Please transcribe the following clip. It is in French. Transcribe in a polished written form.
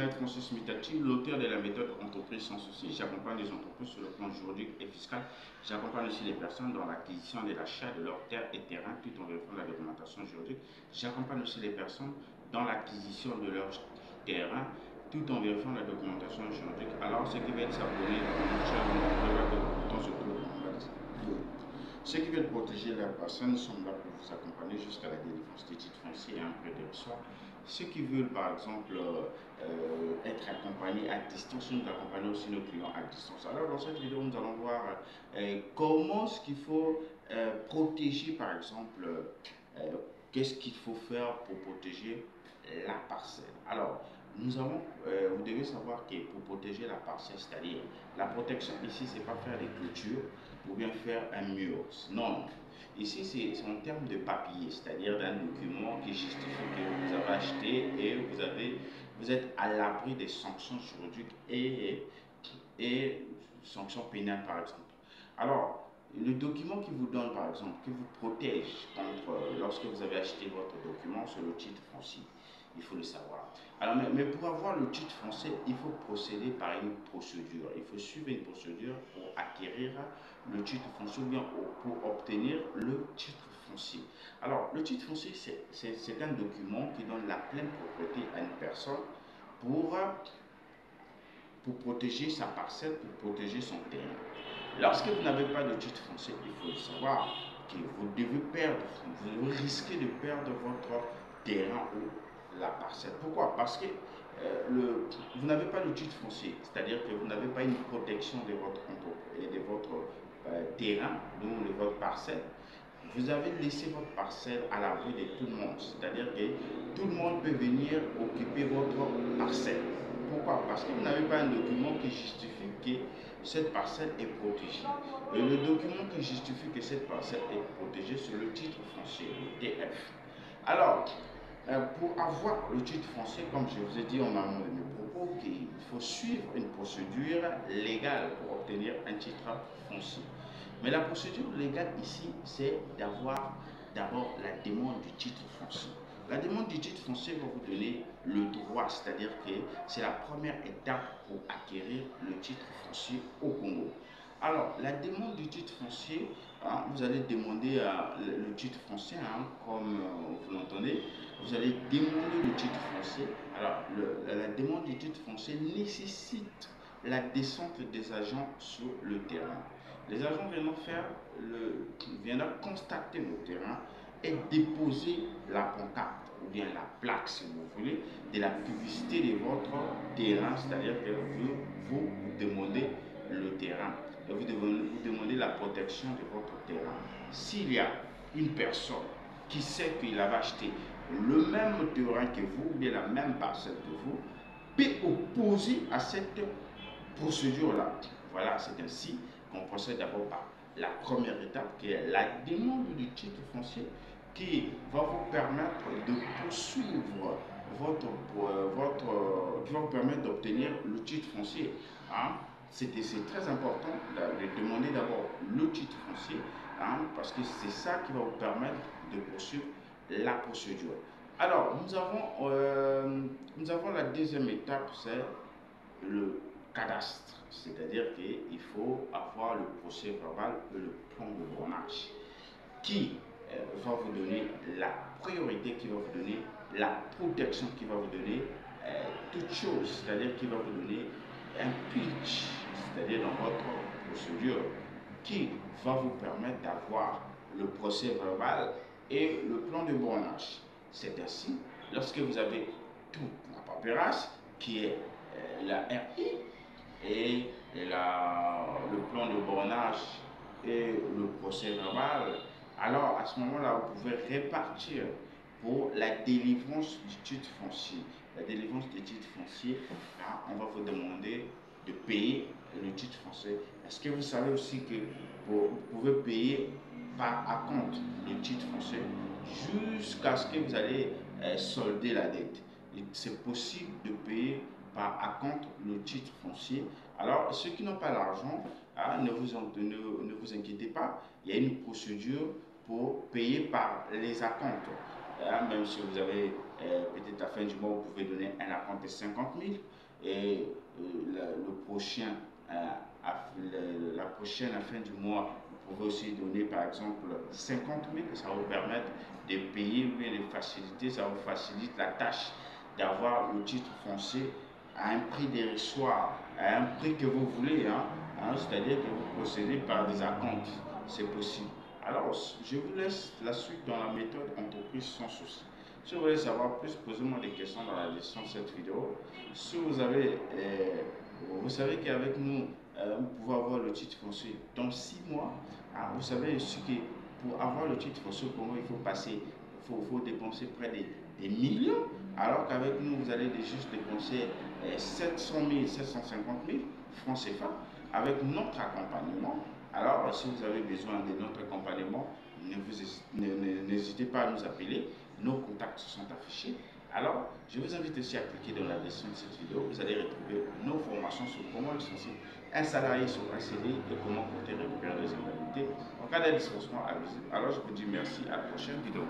Maître Francis Mitati, l'auteur de la méthode entreprise sans souci. J'accompagne les entreprises sur le plan juridique et fiscal. J'accompagne aussi les personnes dans l'acquisition et l'achat de leurs terres et terrains tout en vérifiant la documentation juridique. J'accompagne aussi les personnes dans l'acquisition de leurs terrains tout en vérifiant la documentation juridique. Alors, ceux qui veulent s'abonner dans ce cours, ceux qui veulent protéger leurs personnes sont là pour vous accompagner jusqu'à la délivrance des titres fonciers et un prêt de ressort. Ceux qui veulent, par exemple, être accompagnés à distance, nous accompagnons aussi nos clients à distance. Alors, dans cette vidéo, nous allons voir comment ce qu'il faut protéger, par exemple, qu'est-ce qu'il faut faire pour protéger la parcelle. Alors, vous devez savoir que pour protéger la parcelle, c'est-à-dire la protection ici, c'est pas faire des clôtures ou bien faire un mur. Non. Ici, c'est en termes de papier, c'est-à-dire d'un document qui justifie que vous avez acheté et vous êtes à l'abri des sanctions juridiques et sanctions pénales, par exemple. Alors, le document qui vous donne, par exemple, qui vous protège contre, lorsque vous avez acheté votre document, c'est le titre foncier. Il faut le savoir. Alors, mais pour avoir le titre foncier, il faut procéder par une procédure. Il faut suivre une procédure pour acquérir le titre foncier ou bien pour obtenir le titre foncier. Alors, le titre foncier, c'est un document qui donne la pleine propriété à une personne pour protéger sa parcelle, pour protéger son terrain. Lorsque vous n'avez pas de titre foncier, il faut le savoir que vous devez perdre, vous risquez de perdre votre terrain ou la parcelle. Pourquoi? Parce que vous n'avez pas de titre foncier, c'est-à-dire que vous n'avez pas une protection de votre terrain, donc de votre parcelle. Vous avez laissé votre parcelle à l'abri de tout le monde, c'est-à-dire que tout le monde peut venir occuper votre parcelle. Pourquoi? Parce que vous n'avez pas un document qui justifie que cette parcelle est protégée. Et le document qui justifie que cette parcelle est protégée, c'est le titre foncier, le TF. Alors, pour avoir le titre foncier, comme je vous ai dit en amont de mes propos, qu'il faut suivre une procédure légale pour obtenir un titre foncier. Mais la procédure légale ici, c'est d'avoir d'abord la demande du titre foncier. La demande du titre foncier va vous donner le droit, c'est-à-dire que c'est la première étape pour acquérir le titre foncier au Congo. Alors, la demande du titre foncier, vous allez demander le titre foncier, comme vous l'entendez, vous allez demander le titre foncier. Alors, la demande du titre foncier nécessite la descente des agents sur le terrain. Les agents viendront constater le terrain et déposer la pancarte ou bien la plaque, si vous voulez, de la publicité de votre terrain, c'est-à-dire que vous demandez le terrain et vous demandez la protection de votre terrain. S'il y a une personne qui sait qu'il avait acheté le même terrain que vous, ou bien la même parcelle que vous, peut opposer à cette procédure-là. Voilà, c'est ainsi qu'on procède d'abord par la première étape qui est la demande du titre foncier qui va vous permettre de poursuivre qui va vous permettre d'obtenir le titre foncier. C'est très important de demander d'abord le titre foncier parce que c'est ça qui va vous permettre de poursuivre la procédure. Alors, nous avons la deuxième étape, c'est le cadastre, c'est-à-dire qu'il faut avoir le procès verbal et le plan de bornage qui va vous donner la priorité, qui va vous donner la protection, qui va vous donner toute chose, c'est-à-dire qui va vous donner un pitch, c'est-à-dire dans votre procédure, qui va vous permettre d'avoir le procès verbal et le plan de bornage. C'est ainsi, lorsque vous avez toute la paperasse, qui est la RI et le plan de bornage et le procès verbal, alors à ce moment-là, vous pouvez répartir pour la délivrance du titre foncier. La délivrance du titre foncier, on va vous demander de payer le titre foncier. Est-ce que vous savez aussi que vous pouvez payer par acompte le titre foncier jusqu'à ce que vous allez solder la dette? C'est possible de payer par acompte le titre foncier. Alors, ceux qui n'ont pas l'argent, ne vous inquiétez pas, il y a une procédure pour payer par les acomptes. Même si vous avez peut-être à la fin du mois, vous pouvez donner un acompte de 50 000. Et le prochain, la prochaine à la fin du mois, vous pouvez aussi donner par exemple 50 000. Ça va vous permettre de payer les facilités, ça vous facilite la tâche d'avoir le titre foncier à un prix dérisoire, à un prix que vous voulez, c'est-à-dire que vous procédez par des acomptes, c'est possible. Alors, je vous laisse la suite dans la méthode entreprise sans souci. Si vous voulez savoir plus, posez-moi des questions dans la description de cette vidéo. Si vous avez, vous savez qu'avec nous, vous pouvez avoir le titre foncier dans 6 mois. Vous savez aussi que pour avoir le titre foncier, comment il faut passer, il faut dépenser près des millions, alors qu'avec nous, vous allez juste dépenser 700 000, 750 000 francs CFA avec notre accompagnement. Alors, si vous avez besoin de notre accompagnement, n'hésitez pas à nous appeler. Nos contacts sont affichés. Alors, je vous invite aussi à cliquer dans la description de cette vidéo. Vous allez retrouver nos formations sur comment licencier un salarié sur un CDI et comment compter récupérer les indemnités en cas d'indisposition abusive. Alors, je vous dis merci, à la prochaine vidéo.